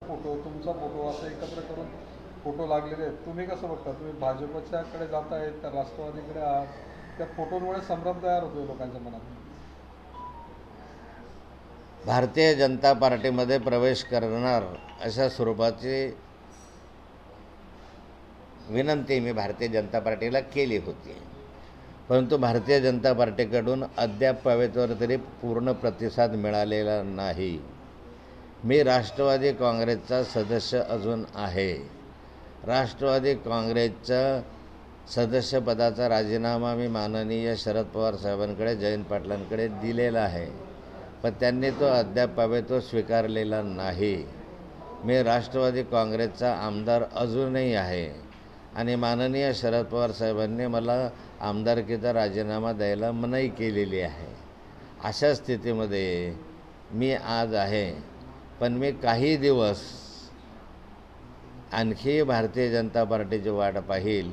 Photo तुमचा photo असं एकत्र करून फोटो लागलेले आहेत. तुम्ही कसं बघता? तुम्ही भाजपच्याकडे जात आहेत का राष्ट्रवादीकडे आहात? त्या फोटोंमुळे संभ्रम तयार होतोय लोकांच्या मनात. भारतीय जनता पार्टीमध्ये प्रवेश करणार अशा स्वरूपाची विनंती मी भारतीय जनता पार्टीला केली होती, परंतु भारतीय जनता पार्टीकडून अद्याप पावेतवर तरी पूर्ण प्रतिसाद मिळालेला नाही. मी राष्ट्रवादी काँग्रेसचा सदस्य अजून आहे. राष्ट्रवादी काँग्रेसचा सदस्यपदाचा राजीनामा मी माननीय शरद पवार साहेबांकडे, जयंत पाटलांकडे दिलेला आहे, पण त्यांनी तो अद्याप तो स्वीकारलेला नाही. मी राष्ट्रवादी काँग्रेसचा आमदार अजूनही आहे आणि माननीय शरद पवार साहेबांनी मला आमदारकीचा राजीनामा द्यायला मनाई केलेली आहे. अशा स्थितीमध्ये मी आज आहे, पण मी काही दिवस आणखी भारतीय जनता पार्टीची वाट पाहिल,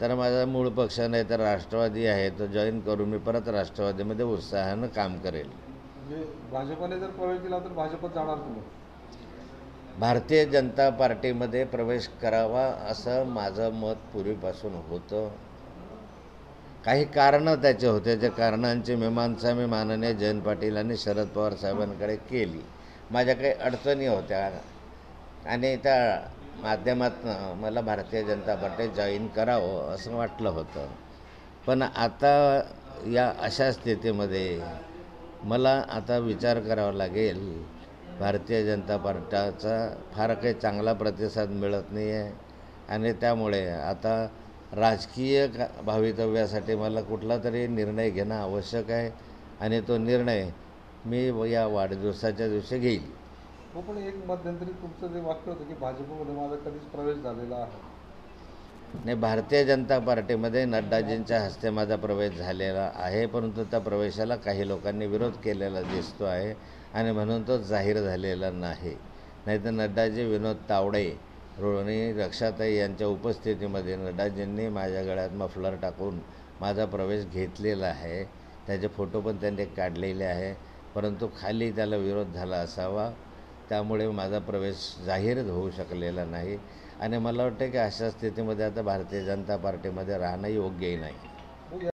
तर माझा मूळ पक्ष नाही तर राष्ट्रवादी आहे तो जॉईन करून मी परत राष्ट्रवादीमध्ये उत्साहानं काम करेल. म्हणजे भाजपने जर प्रवेश दिला तर भाजपत जाणार तुम्ही? भारतीय जनता पार्टीमध्ये प्रवेश करावा असं माझं मत पूर्वीपासून होतं. काही कारणं त्याचे होते, त्या कारणांची मीमांसा मी माननीय जयंत पाटील आणि शरद पवार साहेबांकडे केली. माझ्या काही अडचणी होत्या आणि त्या माध्यमातून मला भारतीय जनता पार्टी जॉईन करावं असं वाटलं होतं. पण आता या अशा स्थितीमध्ये मला आता विचार करावा लागेल. भारतीय जनता पार्टीचा फार काही चांगला प्रतिसाद मिळत नाही आहे आणि त्यामुळे आता राजकीय भवितव्यासाठी मला कुठला तरी निर्णय घेणं आवश्यक आहे आणि तो निर्णय मी या वाढदिवसाच्या दिवशी घेईल. हो, पण एक मध्यंतरी तुमचं जे वाक्य होतं की भाजपमध्ये माझा कधीच प्रवेश झालेला आहे. नाही, भारतीय जनता पार्टीमध्ये नड्डाजींच्या हस्ते माझा प्रवेश झालेला आहे, परंतु त्या प्रवेशाला काही लोकांनी विरोध केलेला दिसतो आहे आणि म्हणून तो जाहीर झालेला नाही. नाहीतर नड्डाजी, विनोद तावडे, रोहिणी रक्षाताई यांच्या उपस्थितीमध्ये नड्डाजींनी माझ्या गळ्यात मफलर टाकून माझा प्रवेश घेतलेला आहे. त्याचे फोटो पण त्यांनी काढलेले आहे, परंतु खाली त्याला विरोध झाला असावा, त्यामुळे माझा प्रवेश जाहीर होऊ शकलेला नाही आणि मला वाटतं की अशा स्थितीमध्ये आता भारतीय जनता पार्टीमध्ये राहणं योग्यही नाही.